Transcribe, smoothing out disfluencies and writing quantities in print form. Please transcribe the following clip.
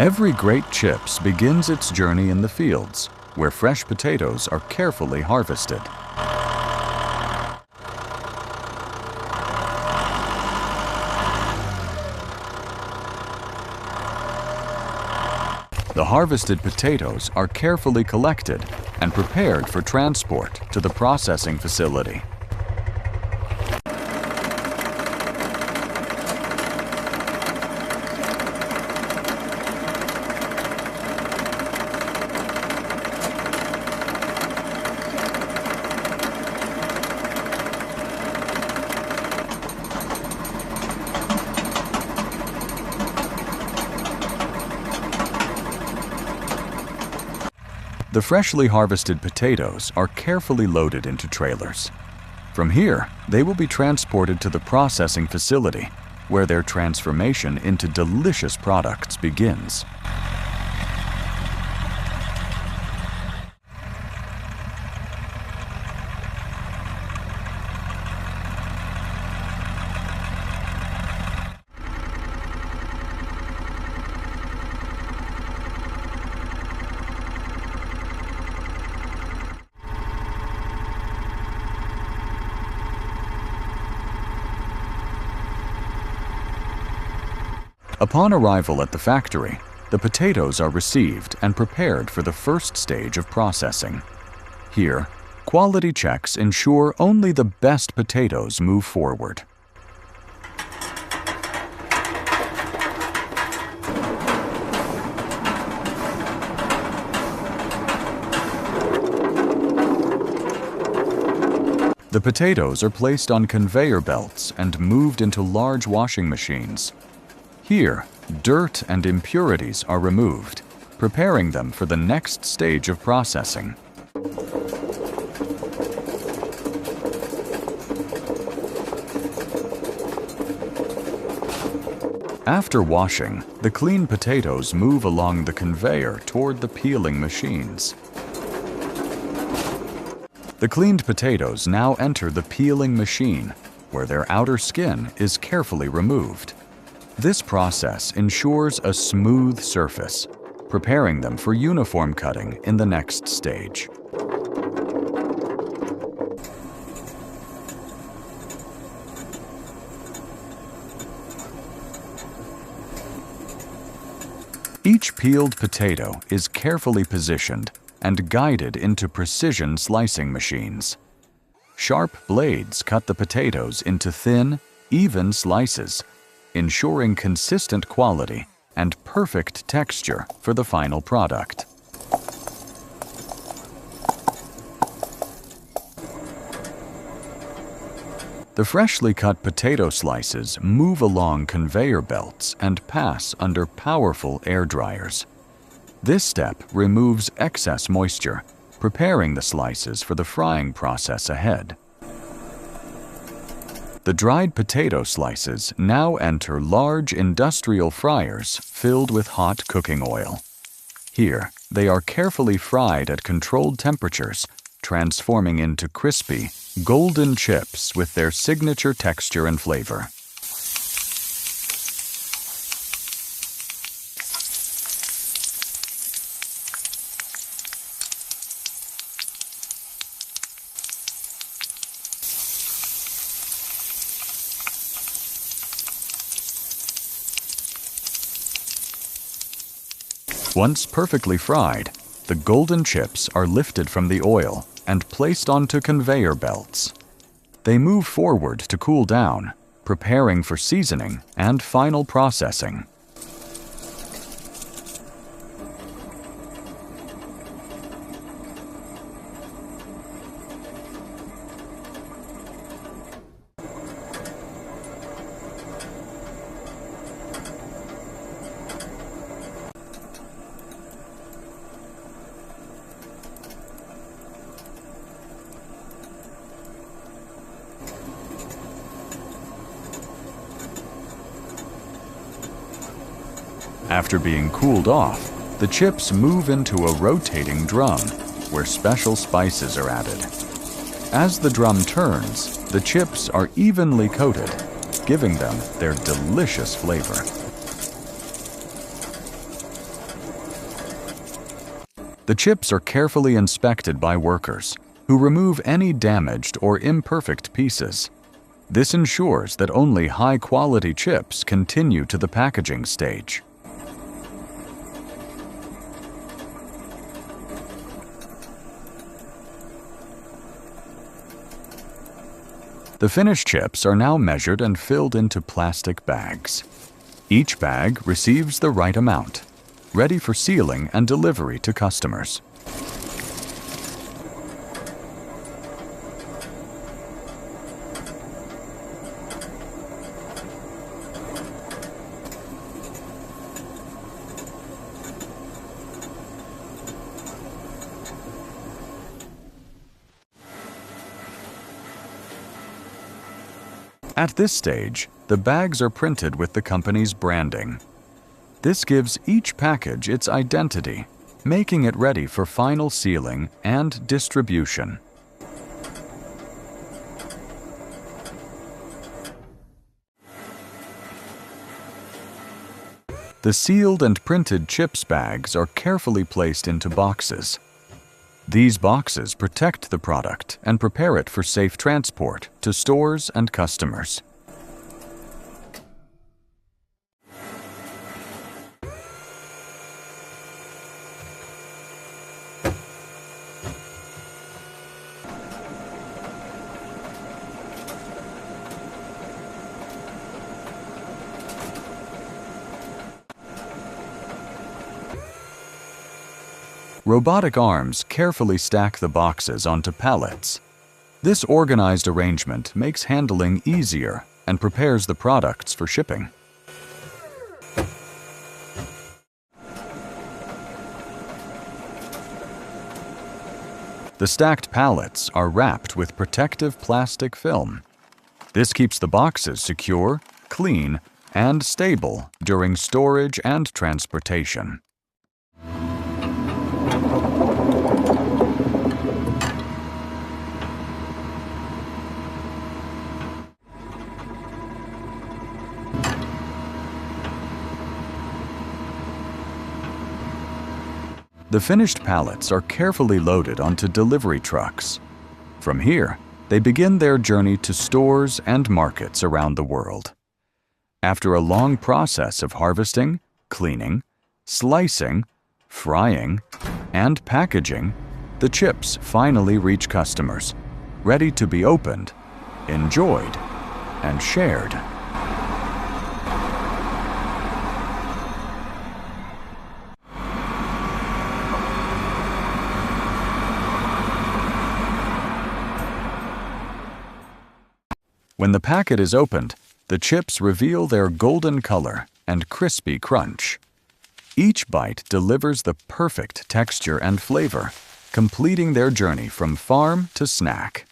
Every great chips begins its journey in the fields, where fresh potatoes are carefully harvested. The harvested potatoes are carefully collected and prepared for transport to the processing facility. The freshly harvested potatoes are carefully loaded into trailers. From here, they will be transported to the processing facility, where their transformation into delicious products begins. Upon arrival at the factory, the potatoes are received and prepared for the first stage of processing. Here, quality checks ensure only the best potatoes move forward. The potatoes are placed on conveyor belts and moved into large washing machines. Here, dirt and impurities are removed, preparing them for the next stage of processing. After washing, the clean potatoes move along the conveyor toward the peeling machines. The cleaned potatoes now enter the peeling machine, where their outer skin is carefully removed. This process ensures a smooth surface, preparing them for uniform cutting in the next stage. Each peeled potato is carefully positioned and guided into precision slicing machines. Sharp blades cut the potatoes into thin, even slices, ensuring consistent quality and perfect texture for the final product. The freshly cut potato slices move along conveyor belts and pass under powerful air dryers. This step removes excess moisture, preparing the slices for the frying process ahead. The dried potato slices now enter large industrial fryers filled with hot cooking oil. Here, they are carefully fried at controlled temperatures, transforming into crispy, golden chips with their signature texture and flavor. Once perfectly fried, the golden chips are lifted from the oil and placed onto conveyor belts. They move forward to cool down, preparing for seasoning and final processing. After being cooled off, the chips move into a rotating drum, where special spices are added. As the drum turns, the chips are evenly coated, giving them their delicious flavor. The chips are carefully inspected by workers, who remove any damaged or imperfect pieces. This ensures that only high-quality chips continue to the packaging stage. The finished chips are now measured and filled into plastic bags. Each bag receives the right amount, ready for sealing and delivery to customers. At this stage, the bags are printed with the company's branding. This gives each package its identity, making it ready for final sealing and distribution. The sealed and printed chips bags are carefully placed into boxes. These boxes protect the product and prepare it for safe transport to stores and customers. Robotic arms carefully stack the boxes onto pallets. This organized arrangement makes handling easier and prepares the products for shipping. The stacked pallets are wrapped with protective plastic film. This keeps the boxes secure, clean, and stable during storage and transportation. The finished pallets are carefully loaded onto delivery trucks. From here, they begin their journey to stores and markets around the world. After a long process of harvesting, cleaning, slicing, frying, and packaging, the chips finally reach customers, ready to be opened, enjoyed, and shared. When the packet is opened, the chips reveal their golden color and crispy crunch. Each bite delivers the perfect texture and flavor, completing their journey from farm to snack.